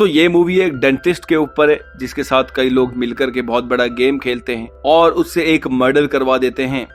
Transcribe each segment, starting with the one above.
दोस्तों ये मूवी एक डेंटिस्ट के ऊपर है जिसके साथ कई लोग मिलकर के बहुत बड़ा गेम खेलते हैं और उससे एक मर्डर करवा देते हैं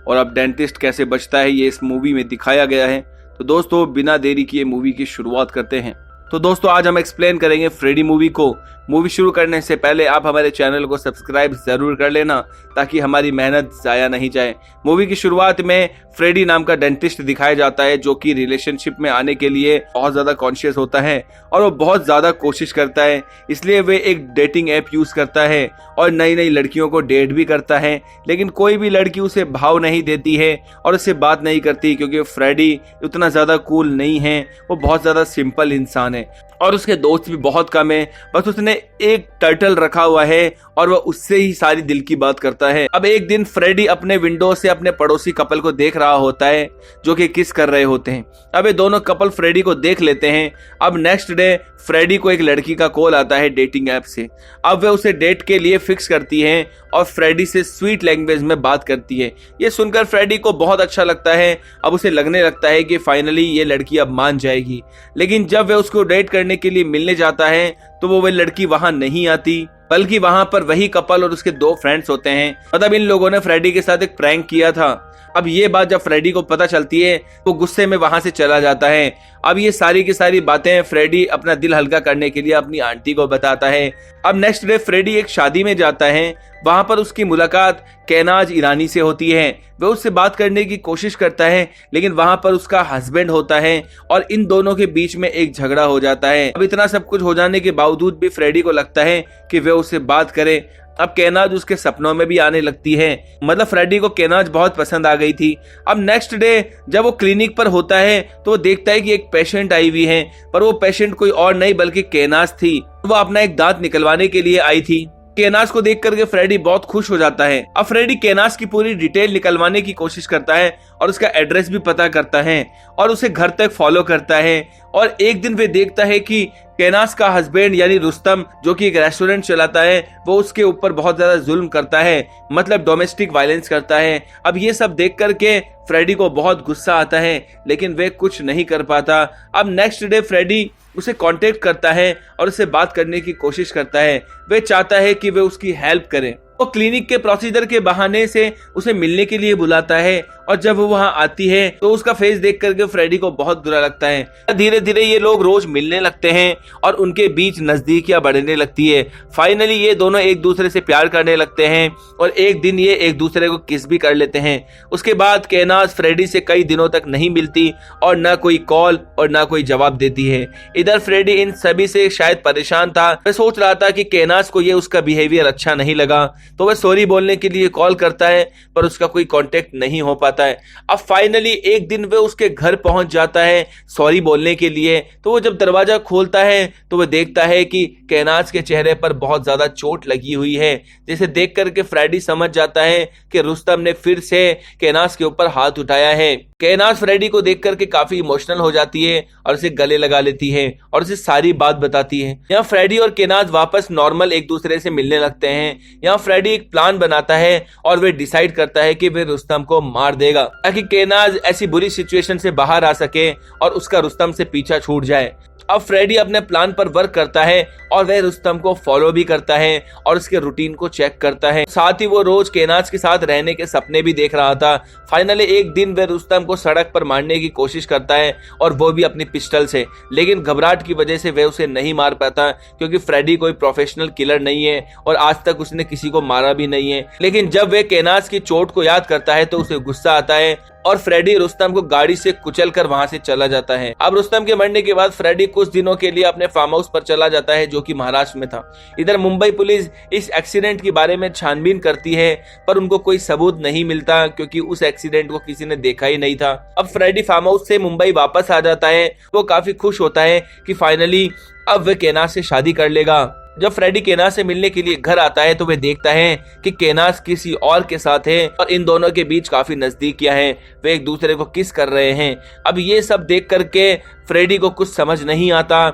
और अब डेंटिस्ट कैसे बचता है ये इस मूवी में दिखाया गया है। तो दोस्तों बिना देरी किए मूवी की शुरुआत करते हैं। तो दोस्तों आज हम एक्सप्लेन करेंगे फ्रेडी मूवी को। मूवी शुरू करने से पहले आप हमारे चैनल को सब्सक्राइब जरूर कर लेना ताकि हमारी मेहनत जाया नहीं जाए। मूवी की शुरुआत में फ्रेडी नाम का डेंटिस्ट दिखाया जाता है जो कि रिलेशनशिप में आने के लिए बहुत ज्यादा कॉन्शियस होता है और वो बहुत ज्यादा कोशिश करता है, इसलिए वे एक डेटिंग ऐप यूज करता है और नई नई लड़कियों को डेट भी करता है, लेकिन कोई भी लड़की उसे भाव नहीं देती है और उससे बात नहीं करती क्योंकि फ्रेडी उतना ज्यादा कूल नहीं है, वो बहुत ज्यादा सिंपल इंसान है और उसके दोस्त भी बहुत कम है। बस उसने एक टर्टल रखा हुआ है और वह उससे ही सारी दिल की बात करता है। अब एक दिन फ्रेडी अपने विंडो से अपने पड़ोसी कपल को देख रहा होता है जो कि किस कर रहे होते हैं। अब ये दोनों कपल फ्रेडी को देख लेते हैं। अब नेक्स्ट डे फ्रेडी को एक लड़की का कॉल आता है डेटिंग ऐप से। अब वे उसे डेट के लिए फिक्स करती है और फ्रेडी से स्वीट लैंग्वेज में बात करती है। ये सुनकर फ्रेडी को बहुत अच्छा लगता है। अब उसे लगने लगता है कि फाइनली ये लड़की अब मान जाएगी, लेकिन जब वे उसको डेट करने के लिए मिलने जाता है तो वो लड़की वहां नहीं आती, बल्कि वहां पर वही कपल और उसके दो फ्रेंड्स होते हैं। मतलब इन लोगों ने फ्रेडी के साथ एक प्रैंक किया था। अब ये बात जब फ्रेडी को पता चलती है तो गुस्से में वहां से चला जाता है। अब ये सारी की सारी बातें फ्रेडी अपना दिल हल्का करने के लिए अपनी आंटी को बताता है। अब नेक्स्ट डे फ्रेडी एक शादी में जाता है। वहां पर उसकी मुलाकात केनाज ईरानी से होती है। वह उससे बात करने की कोशिश करता है, लेकिन वहां पर उसका हस्बैंड होता है और इन दोनों के बीच में एक झगड़ा हो जाता है। अब इतना सब कुछ हो जाने के बावजूद भी फ्रेडी को लगता है कि वह उससे बात करे। अब केनाज उसके सपनों में भी आने लगती है। मतलब फ्रेडी को केनाज बहुत पसंद आ गई थी। अब नेक्स्ट डे जब वो क्लिनिक पर होता है तो वो देखता है कि एक पेशेंट आई हुई है, पर वो पेशेंट कोई और नहीं बल्कि केनाज थी। वो अपना एक दांत निकलवाने के लिए आई थी। केनाज को देख करके फ्रेडी बहुत खुश हो जाता है। अब फ्रेडी केनाज की पूरी डिटेल निकलवाने की कोशिश करता है और उसका एड्रेस भी पता करता है और उसे घर तक फॉलो करता है। और एक दिन वे देखता है कि केनाज का हस्बैंड यानी रुस्तम जो कि एक रेस्टोरेंट चलाता है वो उसके ऊपर बहुत ज्यादा जुल्म करता है, मतलब डोमेस्टिक वायलेंस करता है। अब ये सब देख करके फ्रेडी को बहुत गुस्सा आता है, लेकिन वे कुछ नहीं कर पाता। अब नेक्स्ट डे फ्रेडी उसे कांटेक्ट करता है और उससे बात करने की कोशिश करता है। वे चाहता है कि वे उसकी हेल्प करे। वो क्लिनिक के प्रोसीजर के बहाने से उसे मिलने के लिए बुलाता है और जब वो वहां आती है तो उसका फेस देख करके फ्रेडी को बहुत बुरा लगता है। धीरे धीरे ये लोग रोज मिलने लगते हैं और उनके बीच नजदीकियां बढ़ने लगती है। फाइनली ये दोनों एक दूसरे से प्यार करने लगते हैं और एक दिन ये एक दूसरे को किस भी कर लेते हैं। उसके बाद केनाज फ्रेडी से कई दिनों तक नहीं मिलती और न कोई कॉल और न कोई जवाब देती है। इधर फ्रेडी इन सभी से शायद परेशान था। वह सोच रहा था कि केनाज को ये उसका बिहेवियर अच्छा नहीं लगा, तो वह सॉरी बोलने के लिए कॉल करता है, पर उसका कोई कांटेक्ट नहीं हो पाता है। अब फाइनली एक दिन वह उसके घर पहुंच जाता है सॉरी बोलने के लिए। तो वो जब दरवाजा खोलता है तो वह देखता है कि केनाज के चेहरे पर बहुत ज्यादा चोट लगी हुई है, जिसे देख करके फ्रेडी समझ जाता है कि रुस्तम ने फिर से केनाज के ऊपर हाथ उठाया है। केनाज फ्रेडी को देख करके काफी इमोशनल हो जाती है और उसे गले लगा लेती है और उसे सारी बात बताती है। यहाँ फ्रेडी और केनाज वापस नॉर्मल एक दूसरे से मिलने लगते हैं। यहाँ फ्रेडी एक प्लान बनाता है और वे डिसाइड करता है कि वे रुस्तम को मार देगा ताकि केनाज ऐसी बुरी सिचुएशन से बाहर आ सके और उसका रुस्तम से पीछा छूट जाए। अब फ्रेडी अपने प्लान पर वर्क करता है और वह रुस्तम को फॉलो भी करता है और उसके रूटीन को चेक करता है। साथ ही वो रोज केनाज के साथ रहने के सपने भी देख रहा था। फाइनली एक दिन वह रुस्तम को सड़क पर मारने की कोशिश करता है और वो भी अपनी पिस्टल से, लेकिन घबराहट की वजह से वह उसे नहीं मार पाता क्योंकि फ्रेडी कोई प्रोफेशनल किलर नहीं है और आज तक उसने किसी को मारा भी नहीं है। लेकिन जब वह केनाज की चोट को याद करता है तो उसे गुस्सा आता है और फ्रेडी रुस्तम को गाड़ी से कुचल कर वहां से चला जाता है। अब रुस्तम के मरने के बाद फ्रेडी कुछ दिनों के लिए अपने फार्म हाउस पर चला जाता है जो कि महाराष्ट्र में था। इधर मुंबई पुलिस इस एक्सीडेंट के बारे में छानबीन करती है, पर उनको कोई सबूत नहीं मिलता क्योंकि उस एक्सीडेंट को किसी ने देखा ही नहीं था। अब फ्रेडी फार्म हाउस से मुंबई वापस आ जाता है। वो काफी खुश होता है कि फाइनली अब वह केनाज से शादी कर लेगा। जब फ्रेडी केनाज से मिलने के लिए घर आता है तो वे देखता है कि केनाज किसी और के साथ है और इन दोनों के बीच काफी नजदीकियां हैं। वे एक दूसरे को किस कर रहे हैं। अब ये सब देख करके फ्रेडी को कुछ समझ नहीं आता।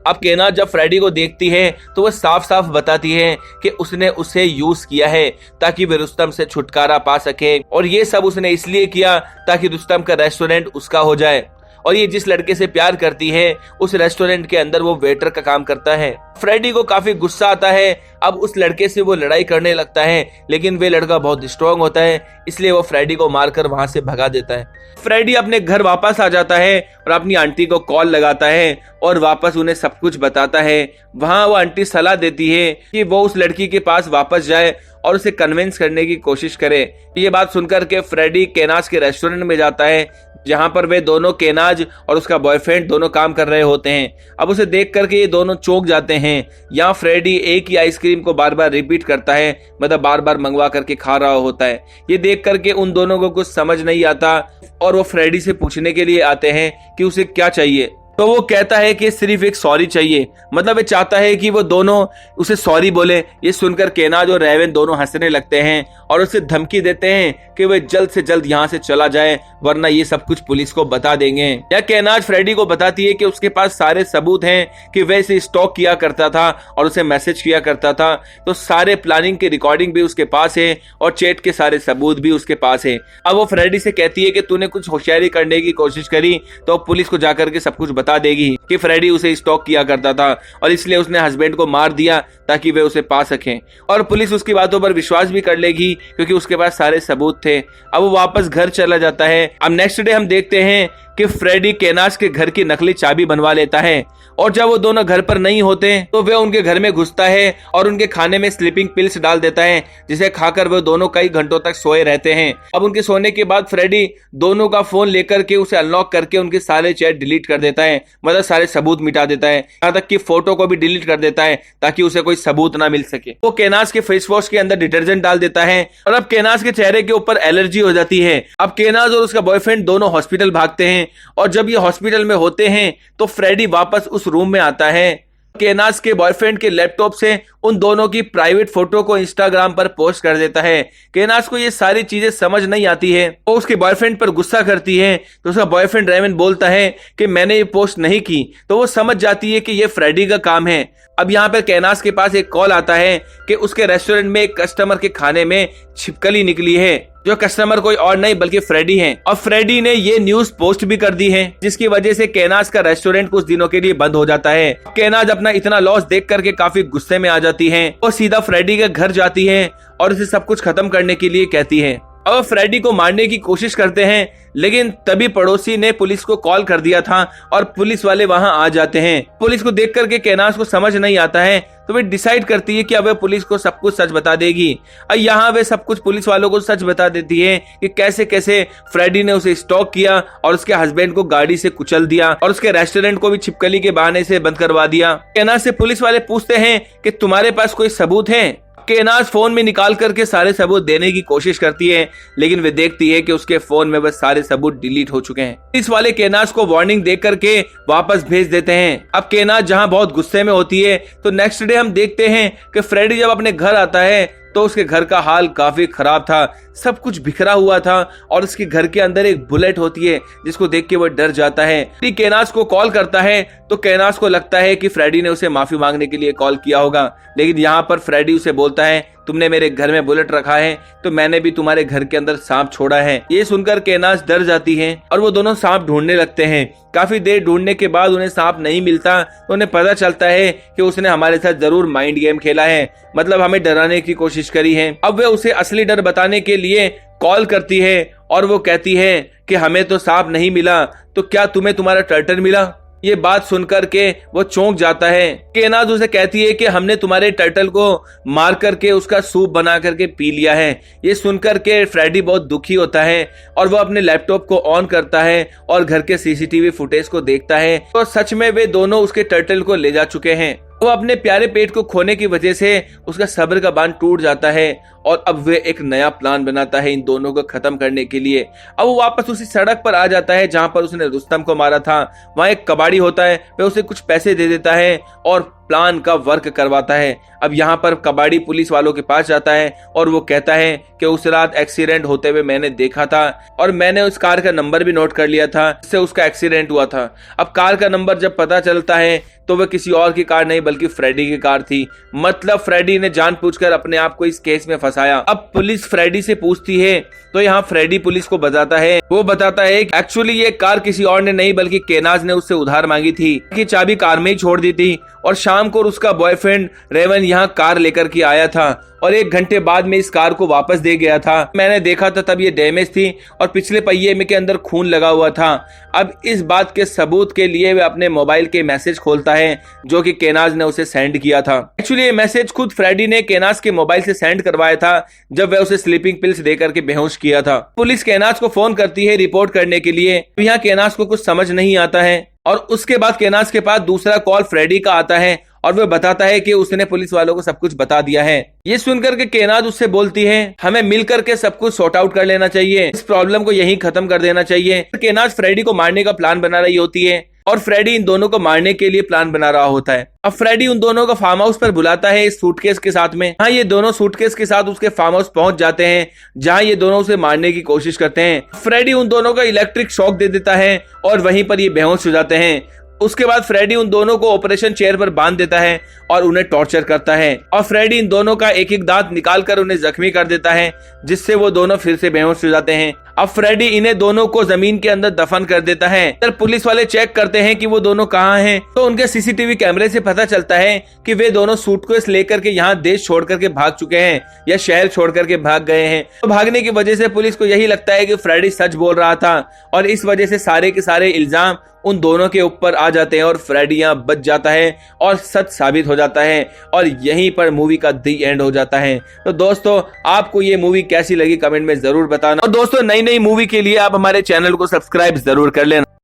अब केनाज जब फ्रेडी को देखती है तो वह साफ साफ बताती है कि उसने उसे यूज किया है ताकि वे रुस्तम से छुटकारा पा सके और ये सब उसने इसलिए किया ताकि रुस्तम का रेस्टोरेंट उसका हो जाए। और ये जिस लड़के से प्यार करती है उस रेस्टोरेंट के अंदर वो वेटर का काम करता है। फ्रेडी को काफी गुस्सा आता है, अब उस लड़के से वो लड़ाई करने लगता है, लेकिन वे लड़का बहुत स्ट्रांग होता है, इसलिए वो फ्रेडी को मारकर वहां से भगा देता है। फ्रेडी अपने घर वापस आ जाता है और अपनी आंटी को कॉल लगाता है और वापस उन्हें सब कुछ बताता है। वहां वो आंटी सलाह देती है कि वो उस लड़की के पास वापस जाए और उसे कन्विंस करने की कोशिश करे। ये बात सुनकर के फ्रेडी केनाज के रेस्टोरेंट में जाता है, जहां पर वे दोनों, केनाज और उसका बॉयफ्रेंड, दोनों काम कर रहे होते हैं। अब उसे देख करके ये दोनों चौंक जाते हैं। यहाँ फ्रेडी एक ही आइसक्रीम को बार बार रिपीट करता है, मतलब बार बार मंगवा करके खा रहा होता है। ये देख करके उन दोनों को कुछ समझ नहीं आता और वो फ्रेडी से पूछने के लिए आते हैं कि उसे क्या चाहिए। तो वो कहता है कि सिर्फ एक सॉरी चाहिए, मतलब वो चाहता है कि वो दोनों उसे सॉरी बोले। ये सुनकर केनाज और रेवन दोनों हंसने लगते हैं और उसे धमकी देते हैं कि वह जल्द से जल्द यहाँ से चला जाए, वरना ये सब कुछ पुलिस को बता देंगे। या केनाज फ्रेडी को बताती है कि उसके पास सारे सबूत हैं कि वह इसे स्टॉक किया करता था और उसे मैसेज किया करता था, तो सारे प्लानिंग की रिकॉर्डिंग भी उसके पास है और चैट के सारे सबूत भी उसके पास है। अब वो फ्रेडी से कहती है कि तूने कुछ होशियारी करने की कोशिश करी तो पुलिस को जाकर के सब कुछ बता देगी कि फ्रेडी उसे स्टॉक किया करता था और इसलिए उसने हस्बैंड को मार दिया ताकि वे उसे पा सकें, और पुलिस उसकी बातों पर विश्वास भी कर लेगी क्योंकि उसके पास सारे सबूत थे। अब वो वापस घर चला जाता है। अब नेक्स्ट डे हम देखते हैं कि फ्रेडी केनाज के घर की नकली चाबी बनवा लेता है और जब वो दोनों घर पर नहीं होते तो वह उनके घर में घुसता है और उनके खाने में स्लीपिंग पिल्स डाल देता है, जिसे खाकर वो दोनों कई घंटों तक सोए रहते हैं। अब उनके सोने के बाद फ्रेडी दोनों का फोन लेकर के उसे अनलॉक करके उनके सारे चैट डिलीट कर देता है, मतलब सारे सबूत मिटा देता है, यहाँ तक कि फोटो को भी डिलीट कर देता है ताकि उसे कोई सबूत ना मिल सके। वो केनाज के फेस वॉश के अंदर डिटर्जेंट डाल देता है और अब केनाज के चेहरे के ऊपर एलर्जी हो जाती है। अब केनाज और उसका बॉयफ्रेंड दोनों हॉस्पिटल भागते हैं और जब ये हॉस्पिटल में होते हैं तो फ्रेडी वापस उस रूम में आता है। केनाज के बॉयफ्रेंड के लैपटॉप से उन दोनों की प्राइवेट फोटो को इंस्टाग्राम पर पोस्ट कर देता है। केनाज को ये सारी चीजें समझ नहीं आती है, वो उसके बॉयफ्रेंड पर गुस्सा करती है तो उसका बॉयफ्रेंड रेवन बोलता है कि मैंने ये पोस्ट नहीं की, तो वो समझ जाती है कि ये फ्रेडी का काम है। अब यहाँ पर केनाज के पास एक कॉल आता है कि उसके रेस्टोरेंट में एक कस्टमर के खाने में छिपकली निकली है, जो कस्टमर कोई और नहीं बल्कि फ्रेडी है। और फ्रेडी ने ये न्यूज पोस्ट भी कर दी है, जिसकी वजह से केनाज का रेस्टोरेंट कुछ दिनों के लिए बंद हो जाता है। केनाज अपना इतना लॉस देख करके काफी गुस्से में आ जाती है और सीधा फ्रेडी के घर जाती है और उसे सब कुछ खत्म करने के लिए कहती है। अब फ्रेडी को मारने की कोशिश करते हैं, लेकिन तभी पड़ोसी ने पुलिस को कॉल कर दिया था और पुलिस वाले वहां आ जाते हैं। पुलिस को देख करके केनाज को समझ नहीं आता है तो वे डिसाइड करती है कि अब वे पुलिस को सब कुछ सच बता देगी। और यहाँ वे सब कुछ पुलिस वालों को सच बता देती है कि कैसे कैसे फ्रेडी ने उसे स्टॉक किया और उसके हस्बैंड को गाड़ी से कुचल दिया और उसके रेस्टोरेंट को भी छिपकली के बहाने से बंद करवा दिया। केनाज से पुलिस वाले पूछते हैं कि तुम्हारे पास कोई सबूत है। केनाज फोन में निकाल करके सारे सबूत देने की कोशिश करती है, लेकिन वे देखती है कि उसके फोन में बस सारे सबूत डिलीट हो चुके हैं। पुलिस वाले केनाज को वार्निंग दे करके वापस भेज देते हैं। अब केनाज जहां बहुत गुस्से में होती है तो नेक्स्ट डे हम देखते हैं कि फ्रेडी जब अपने घर आता है तो उसके घर का हाल काफी खराब था, सब कुछ बिखरा हुआ था और उसके घर के अंदर एक बुलेट होती है जिसको देख के वो डर जाता है। केनाज को कॉल करता है तो केनाज को लगता है कि फ्रेडी ने उसे माफी मांगने के लिए कॉल किया होगा, लेकिन यहाँ पर फ्रेडी उसे बोलता है तुमने मेरे घर में बुलेट रखा है तो मैंने भी तुम्हारे घर के अंदर सांप छोड़ा है। ये सुनकर केनाज डर जाती है और वो दोनों सांप ढूंढने लगते हैं। काफी देर ढूंढने के बाद उन्हें सांप नहीं मिलता तो उन्हें पता चलता है कि उसने हमारे साथ जरूर माइंड गेम खेला है, मतलब हमें डराने की कोशिश करी है। अब वे उसे असली डर बताने के लिए कॉल करती है और वो कहती है कि हमें तो सांप नहीं मिला, तो क्या तुम्हें तुम्हारा टर्टल मिला। ये बात सुनकर के वो चौंक जाता है। केनाज उसे कहती है कि हमने तुम्हारे टर्टल को मार करके उसका सूप बना करके पी लिया है। ये सुनकर के फ्रेडी बहुत दुखी होता है और वो अपने लैपटॉप को ऑन करता है और घर के सीसीटीवी फुटेज को देखता है तो सच में वे दोनों उसके टर्टल को ले जा चुके हैं। वो अपने प्यारे पेट को खोने की वजह से उसका सब्र का बांध टूट जाता है और अब वे एक नया प्लान बनाता है इन दोनों को खत्म करने के लिए। अब वो वापस उसी सड़क पर आ जाता है जहां पर उसने रुस्तम को मारा था। वहां एक कबाड़ी होता है, वह उसे कुछ पैसे दे देता है और प्लान का वर्क करवाता है। अब यहाँ पर कबाड़ी पुलिस वालों के पास जाता है और वो कहता है कि उस रात एक्सीडेंट होते हुए मैंने देखा था और मैंने उस कार का नंबर भी नोट कर लिया था जिससे उसका एक्सीडेंट हुआ था। अब कार का नंबर जब पता चलता है तो वह किसी और की कार नहीं बल्कि फ्रेडी की कार थी। मतलब फ्रेडी ने जानबूझकर अपने आप को इस केस में पास आया। अब पुलिस फ्रेडी से पूछती है तो यहाँ फ्रेडी पुलिस को बताता है, वो बताता है कि एक्चुअली ये कार किसी और ने नहीं बल्कि केनाज ने उससे उधार मांगी थी कि चाबी कार में ही छोड़ दी थी और शाम को उसका बॉयफ्रेंड रेवन यहाँ कार लेकर के आया था और 1 घंटे बाद में इस कार को वापस दे गया था। मैंने देखा था तब ये डैमेज थी और पिछले पहिए में के अंदर खून लगा हुआ था। अब इस बात के सबूत के लिए वह अपने मोबाइल के मैसेज खोलता है जो कि केनाज ने उसे सेंड किया था। एक्चुअली ये मैसेज खुद फ्रेडी ने केनाज के मोबाइल से सेंड करवाया था जब वह उसे स्लीपिंग पिल्स देकर के बेहोश किया था। पुलिस केनाज को फोन करती है रिपोर्ट करने के लिए। यहाँ केनाज को कुछ समझ नहीं आता है और उसके बाद केनाज के पास दूसरा कॉल फ्रेडी का आता है और वह बताता है कि उसने पुलिस वालों को सब कुछ बता दिया है। ये सुनकर के केनाज उससे बोलती है हमें मिलकर के सब कुछ सॉर्ट आउट कर लेना चाहिए, इस प्रॉब्लम को यहीं खत्म कर देना चाहिए। केनाज फ्रेडी को मारने का प्लान बना रही होती है और फ्रेडी इन दोनों को मारने के लिए प्लान बना रहा होता है। अब फ्रेडी उन दोनों को फार्म हाउस पर बुलाता है इस सूटकेस के साथ में। हाँ, ये दोनों सूटकेस के साथ उसके फार्म हाउस पहुंच जाते हैं जहां ये दोनों उसे मारने की कोशिश करते हैं। फ्रेडी उन दोनों को इलेक्ट्रिक शॉक दे देता है और वहीं पर ये बेहोश हो जाते हैं। उसके बाद फ्रेडी उन दोनों को ऑपरेशन चेयर पर बांध देता है और उन्हें टॉर्चर करता है और फ्रेडी इन दोनों का एक एक दांत निकालकर उन्हें जख्मी कर देता है जिससे वो दोनों फिर से बेहोश हो जाते हैं। अब फ्रेडी इन्हें दोनों को जमीन के अंदर दफन कर देता है। पुलिस वाले चेक करते हैं कि वो दोनों कहाँ हैं, तो उनके सीसीटीवी कैमरे से पता चलता है कि वे दोनों सूटकेस लेकर के यहाँ देश छोड़ करके भाग चुके हैं या शहर छोड़ करके भाग गए हैं। तो भागने की वजह से पुलिस को यही लगता है कि फ्रेडी सच बोल रहा था और इस वजह से सारे के सारे इल्जाम उन दोनों के ऊपर आ जाते हैं और फ्रेडी यहाँ बच जाता है और सच साबित हो जाता है और यहीं पर मूवी का दी एंड हो जाता है। तो दोस्तों, आपको ये मूवी कैसी लगी कमेंट में जरूर बताना और दोस्तों नई नई मूवी के लिए आप हमारे चैनल को सब्सक्राइब जरूर कर लेना।